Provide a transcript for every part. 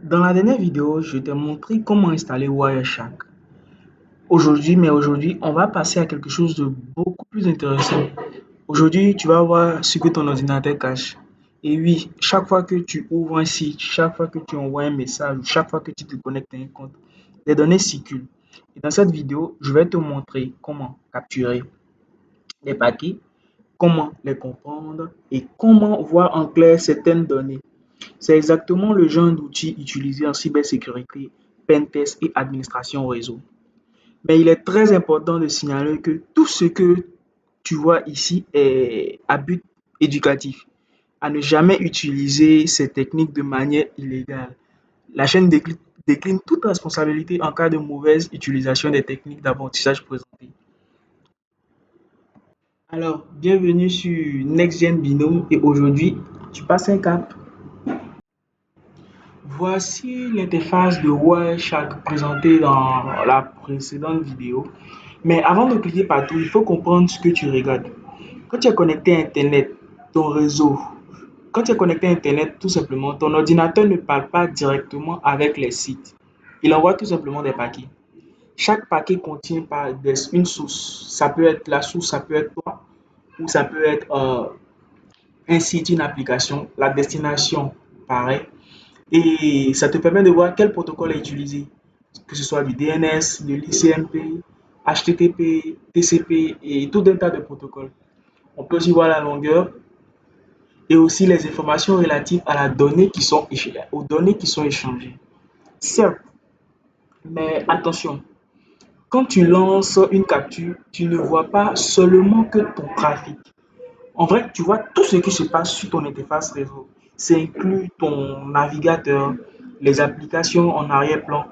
Dans la dernière vidéo, je t'ai montré comment installer Wireshark. Aujourd'hui, on va passer à quelque chose de beaucoup plus intéressant. Aujourd'hui, tu vas voir ce que ton ordinateur cache. Et oui, chaque fois que tu ouvres un site, chaque fois que tu envoies un message, ou chaque fois que tu te connectes à un compte, les données circulent. Et dans cette vidéo, je vais te montrer comment capturer les paquets, comment les comprendre et comment voir en clair certaines données. C'est exactement le genre d'outil utilisé en cybersécurité, pentest et administration réseau. Mais il est très important de signaler que tout ce que tu vois ici est à but éducatif. À ne jamais utiliser ces techniques de manière illégale. La chaîne décline toute responsabilité en cas de mauvaise utilisation des techniques d'apprentissage présentées. Alors, bienvenue sur NextGen Binôme et aujourd'hui, tu passes un cap. Voici l'interface de Wireshark présentée dans la précédente vidéo. Mais avant de cliquer partout, il faut comprendre ce que tu regardes. Quand tu es connecté à Internet, ton réseau, quand tu es connecté à Internet, tout simplement, ton ordinateur ne parle pas directement avec les sites. Il envoie tout simplement des paquets. Chaque paquet contient une source. Ça peut être la source, ça peut être toi, ou ça peut être un site, une application. La destination, pareil. Et ça te permet de voir quel protocole est utilisé, que ce soit du DNS, de l'ICMP, HTTP, TCP et tout un tas de protocoles. On peut aussi voir la longueur et aussi les informations relatives à la donnée aux données qui sont échangées. Certes, mais attention, quand tu lances une capture, tu ne vois pas seulement que ton trafic. En vrai, tu vois tout ce qui se passe sur ton interface réseau. Ça inclut ton navigateur, les applications en arrière-plan,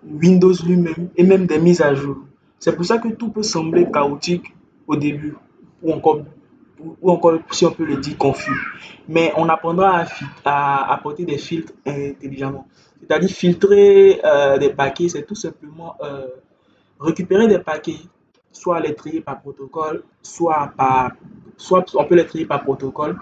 Windows lui-même et même des mises à jour. C'est pour ça que tout peut sembler chaotique au début ou encore si on peut le dire confus. Mais on apprendra à apporter des filtres intelligemment. C'est-à-dire filtrer des paquets, c'est tout simplement récupérer des paquets, soit les trier par protocole, soit on peut les trier par protocole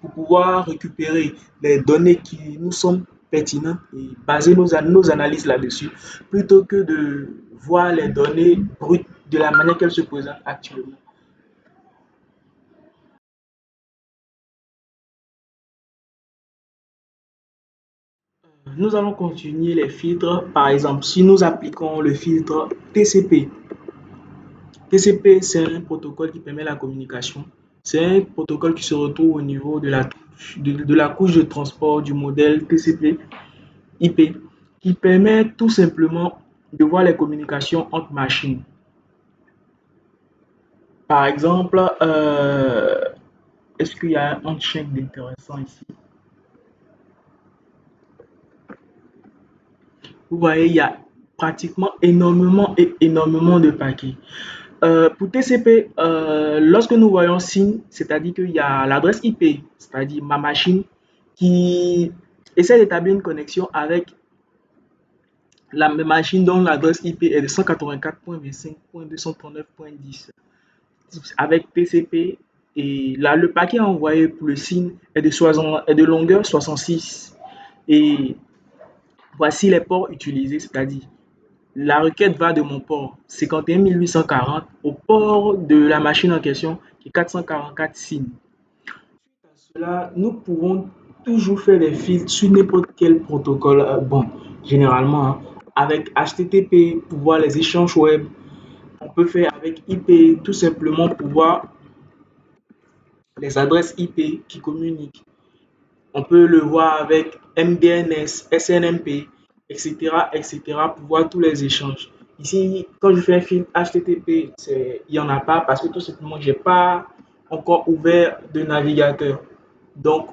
pour pouvoir récupérer les données qui nous sont pertinentes et baser nos analyses là-dessus, plutôt que de voir les données brutes de la manière qu'elles se présentent actuellement. Nous allons continuer les filtres. Par exemple, si nous appliquons le filtre TCP. TCP, c'est un protocole qui permet la communication. C'est un protocole qui se retrouve au niveau de la couche de transport du modèle TCP IP, qui permet tout simplement de voir les communications entre machines. Par exemple, est-ce qu'il y a un check d'intéressant ici? Vous voyez, il y a pratiquement énormément et énormément de paquets. Pour TCP, lorsque nous voyons SYN, c'est-à-dire qu'il y a l'adresse IP, c'est-à-dire ma machine, qui essaie d'établir une connexion avec la machine dont l'adresse IP est de 184.25.239.10 avec TCP. Et là, le paquet envoyé pour le SYN est de longueur 66. Et voici les ports utilisés, c'est-à-dire la requête va de mon port 51 840 au port de la machine en question qui est 444 SYN. Cela, nous pouvons toujours faire des filtres sur n'importe quel protocole. Bon, généralement, hein, avec HTTP pour voir les échanges web. On peut faire avec IP tout simplement pour voir les adresses IP qui communiquent. On peut le voir avec MDNS, SNMP, etc., etc., pour voir tous les échanges. Ici, quand je fais un filtre HTTP, il n'y en a pas parce que tout simplement, je n'ai pas encore ouvert de navigateur. Donc,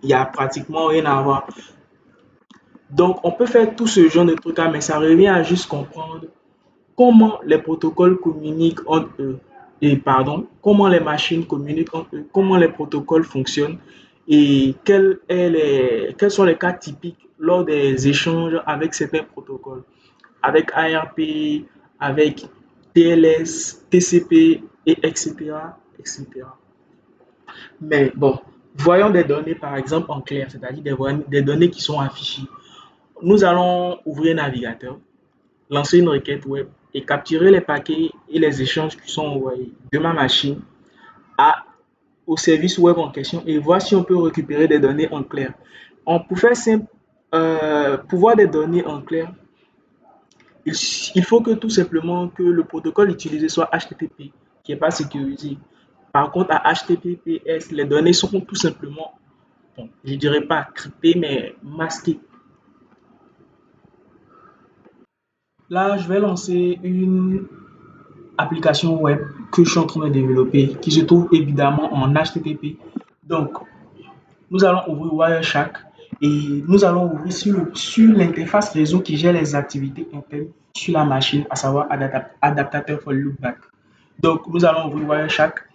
il n'y a pratiquement rien à voir. Donc, on peut faire tout ce genre de trucs là, mais ça revient à juste comprendre comment les protocoles communiquent entre eux. Et pardon, comment les machines communiquent entre eux, comment les protocoles fonctionnent et quels sont les cas typiques lors des échanges avec certains protocoles, avec ARP, avec TLS, TCP, et etc., etc. Mais bon, voyons des données par exemple en clair, c'est-à-dire des données qui sont affichées. nous allons ouvrir un navigateur, lancer une requête web et capturer les paquets et les échanges qui sont envoyés de ma machine à, au service web en question et voir si on peut récupérer des données en clair. Pour faire simple, pour voir des données en clair, il faut que tout simplement que le protocole utilisé soit HTTP, qui n'est pas sécurisé. Par contre, à HTTPS, les données sont tout simplement, bon, je ne dirais pas cryptées, mais masquées. Là, je vais lancer une application web que je suis en train de développer, qui se trouve évidemment en HTTP. Donc, nous allons ouvrir Wireshark et nous allons ouvrir sur l'interface réseau qui gère les activités internes sur la machine, à savoir adaptateur for loopback. Donc, nous allons ouvrir Wireshark.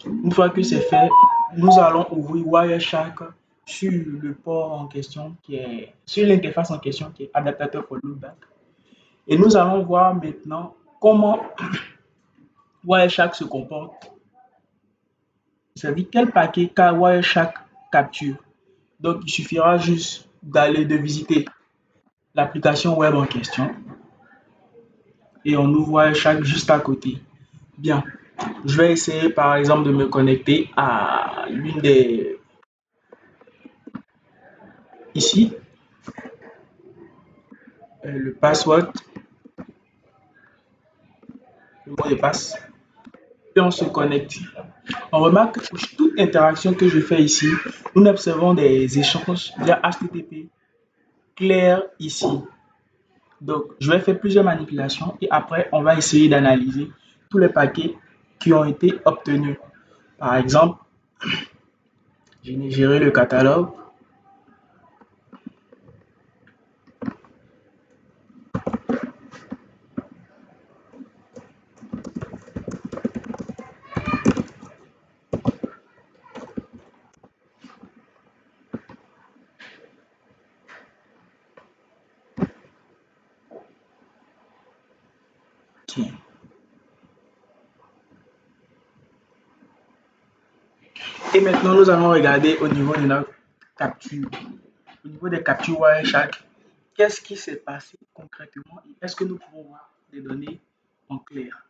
Une fois que c'est fait, nous allons ouvrir Wireshark sur le port en question, qui est sur l'interface en question, qui est adaptateur for loopback. Et nous allons voir maintenant comment Wireshark se comporte, c'est-à-dire quel paquet Wireshark capture. Donc, il suffira juste de visiter l'application web en question et on ouvre Wireshark juste à côté. Bien, je vais essayer par exemple de me connecter à l'une des... Ici, le password, le mot de passe, et on se connecte. On remarque que pour toute interaction que je fais ici, nous observons des échanges via HTTP clairs ici. Donc, je vais faire plusieurs manipulations et après, on va essayer d'analyser tous les paquets qui ont été obtenus. Par exemple, j'ai géré le catalogue. Okay. Et maintenant, nous allons regarder au niveau de notre capture. Au niveau des captures Wireshark, qu'est-ce qui s'est passé concrètement et est-ce que nous pouvons voir des données en clair?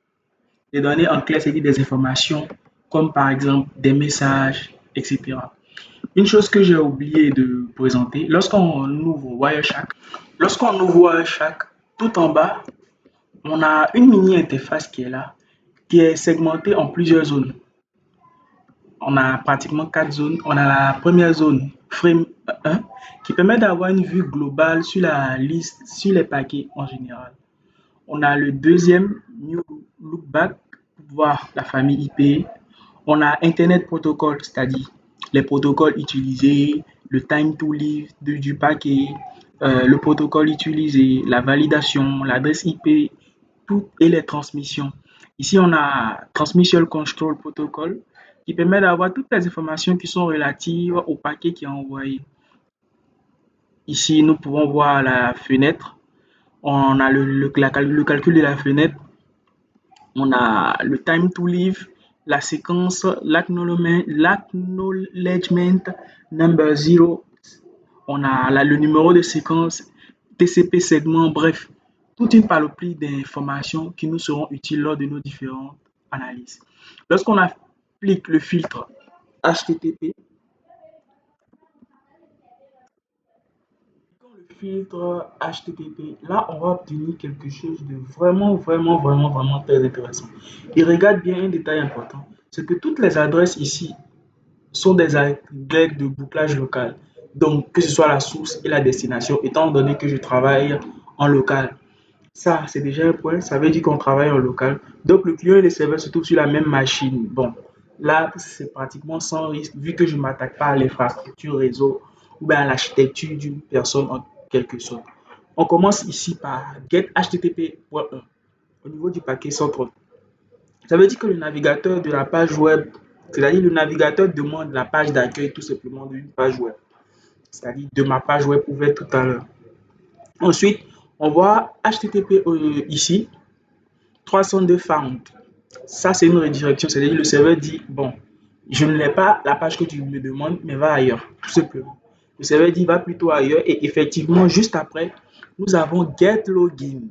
Des données en clair, c'est-à-dire des informations comme par exemple des messages, etc. Une chose que j'ai oublié de présenter, lorsqu'on ouvre Wireshark, tout en bas, on a une mini interface qui est là, qui est segmentée en plusieurs zones. On a pratiquement 4 zones. On a la première zone, frame 1, qui permet d'avoir une vue globale sur la liste, sur les paquets en général. On a le deuxième, New Lookback, pour voir la famille IP. On a Internet Protocol, c'est-à-dire les protocoles utilisés, le time to live du paquet, le protocole utilisé, la validation, l'adresse IP, tout et les transmissions. Ici, on a Transmission Control Protocol qui permet d'avoir toutes les informations qui sont relatives au paquet qui est envoyé. Ici, nous pouvons voir la fenêtre. On a le calcul de la fenêtre. On a le time to live, la séquence, l'acknowledgement number 0. On a le numéro de séquence, TCP segment, bref, toute une panoplie d'informations qui nous seront utiles lors de nos différentes analyses. Lorsqu'on applique le filtre HTTP, le filtre HTTP, là, on va obtenir quelque chose de vraiment très intéressant. Et regarde bien un détail important, c'est que toutes les adresses ici sont des règles de bouclage local. Donc, que ce soit la source et la destination, étant donné que je travaille en local. Ça, c'est déjà un point. Ça veut dire qu'on travaille en local. Donc, le client et le serveur se trouvent sur la même machine. Bon, là, c'est pratiquement sans risque, vu que je ne m'attaque pas à l'infrastructure réseau ou bien à l'architecture d'une personne en quelque sorte. On commence ici par get HTTP.1 au niveau du paquet central. Ça veut dire que le navigateur de la page web, c'est-à-dire le navigateur demande la page d'accueil tout simplement d'une page web, c'est-à-dire de ma page web ouverte tout à l'heure. Ensuite, on voit HTTP ici, 302 found. Ça, c'est une redirection, c'est-à-dire le serveur dit, bon, Je ne l'ai pas la page que tu me demandes, mais va ailleurs, tout simplement. Le serveur dit va plutôt ailleurs et effectivement, juste après, nous avons Get Login.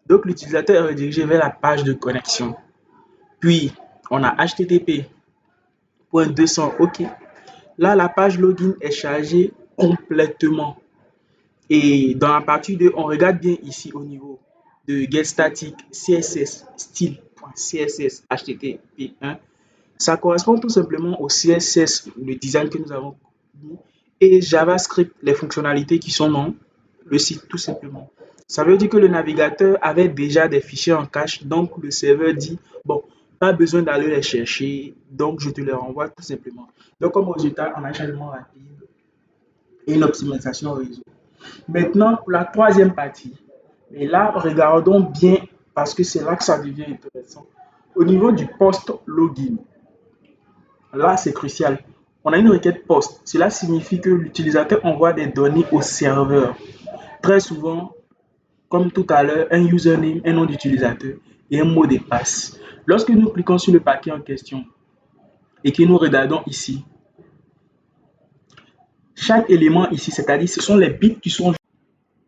Donc, l'utilisateur est redirigé vers la page de connexion. Puis, on a http://.200, OK. Là, la page login est chargée complètement. Et dans la partie 2, on regarde bien ici au niveau de Get Static CSS style.css HTTP1. Ça correspond tout simplement au CSS, le design que nous avons mis, et JavaScript, les fonctionnalités qui sont dans le site, tout simplement. Ça veut dire que le navigateur avait déjà des fichiers en cache, donc le serveur dit, bon, pas besoin d'aller les chercher, donc je te les renvoie tout simplement. Donc comme résultat, on a un changement rapide et une optimisation réseau. Maintenant, pour la troisième partie, et là, regardons bien parce que c'est là que ça devient intéressant. Au niveau du post-login, là, c'est crucial. On a une requête post. Cela signifie que l'utilisateur envoie des données au serveur. Très souvent, comme tout à l'heure, un username, un nom d'utilisateur et un mot de passe. Lorsque nous cliquons sur le paquet en question et que nous regardons ici, chaque élément ici, c'est-à-dire ce sont les bits qui sont,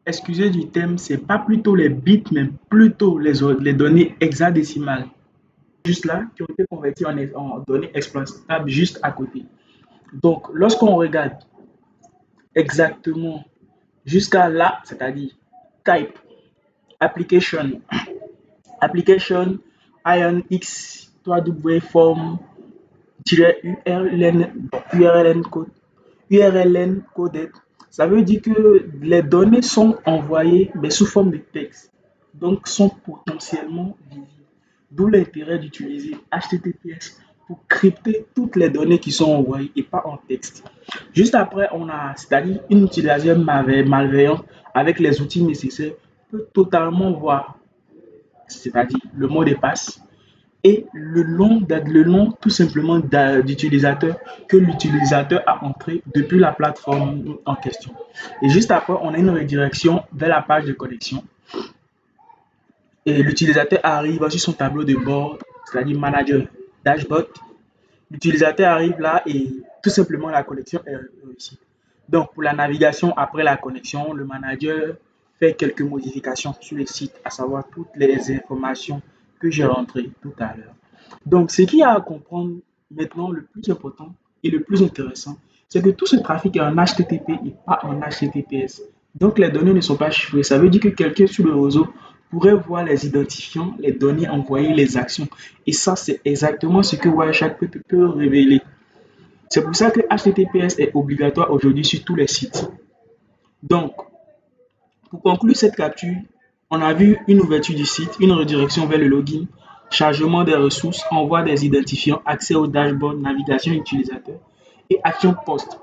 excusez du terme, c'est pas plutôt les bits, mais plutôt les données hexadécimales, juste là, qui ont été converties en données exploitables juste à côté. Donc, lorsqu'on regarde exactement jusqu'à là, c'est-à-dire type, application, application, IONX, 3W form, URLN code, URLN coded. Ça veut dire que les données sont envoyées mais sous forme de texte, donc sont potentiellement visibles. D'où l'intérêt d'utiliser HTTPS pour crypter toutes les données qui sont envoyées et pas en texte. Juste après, on a, c'est-à-dire une utilisation malveillante avec les outils nécessaires peut totalement voir, c'est-à-dire le mot de passe et le nom tout simplement d'utilisateur que l'utilisateur a entré depuis la plateforme en question. Et juste après, on a une redirection vers la page de connexion et l'utilisateur arrive sur son tableau de bord, c'est-à-dire manager dashboard. L'utilisateur arrive là et tout simplement la connexion est réussie. Donc pour la navigation après la connexion, le manager fait quelques modifications sur le site, à savoir toutes les informations que j'ai rentrées tout à l'heure. Donc ce qu'il y a à comprendre maintenant, le plus important et le plus intéressant, c'est que tout ce trafic est en HTTP et pas en HTTPS. Donc les données ne sont pas chiffrées. Ça veut dire que quelqu'un sur le réseau pourrait voir les identifiants, les données envoyées, les actions. Et ça, c'est exactement ce que Wireshark peut révéler. C'est pour ça que HTTPS est obligatoire aujourd'hui sur tous les sites. Donc, pour conclure cette capture, on a vu une ouverture du site, une redirection vers le login, chargement des ressources, envoi des identifiants, accès au dashboard, navigation utilisateur et action post.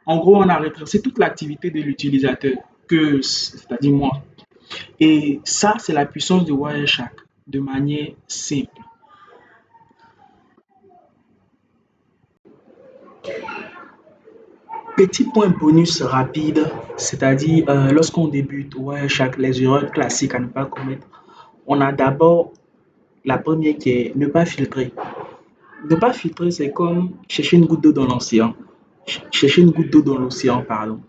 En gros, on a retracé toute l'activité de l'utilisateur, c'est-à-dire moi. Et ça, c'est la puissance de Wireshark de manière simple. Petit point bonus rapide, c'est-à-dire lorsqu'on débute Wireshark, les erreurs classiques à ne pas commettre, on a d'abord la première qui est ne pas filtrer. Ne pas filtrer, c'est comme chercher une goutte d'eau dans l'océan. Chercher une goutte d'eau dans l'océan, pardon.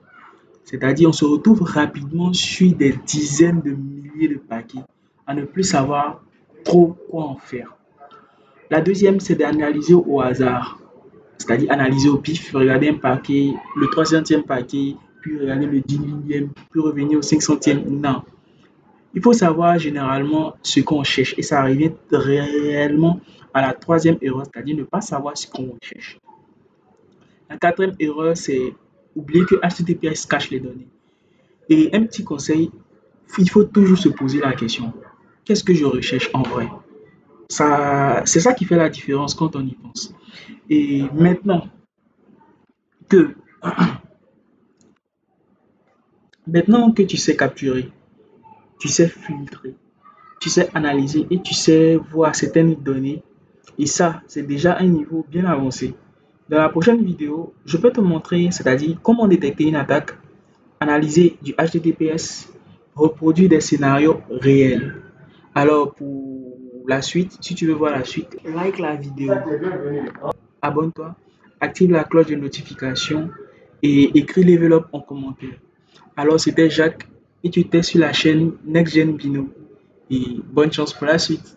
C'est-à-dire, on se retrouve rapidement sur des dizaines de milliers de paquets à ne plus savoir trop quoi en faire. La deuxième, c'est d'analyser au hasard, c'est-à-dire analyser au pif, regarder un paquet, le 300e paquet, puis regarder le 10 millième, puis revenir au 500e. Non. Il faut savoir généralement ce qu'on cherche et ça revient réellement à la troisième erreur, c'est-à-dire ne pas savoir ce qu'on cherche. La quatrième erreur, c'est oublier que HTTPS cache les données. Et un petit conseil, il faut toujours se poser la question, qu'est-ce que je recherche en vrai? C'est ça qui fait la différence quand on y pense. Et que, maintenant que tu sais capturer, tu sais filtrer, tu sais analyser et tu sais voir certaines données, et ça, c'est déjà un niveau bien avancé. Dans la prochaine vidéo, je peux te montrer, c'est-à-dire comment détecter une attaque, analyser du HTTPS, reproduire des scénarios réels. Alors pour la suite, si tu veux voir la suite, like la vidéo. abonne-toi, active la cloche de notification et écris Level Up en commentaire. Alors, c'était Jacques et tu étais sur la chaîne Next Gen Bino. Et bonne chance pour la suite.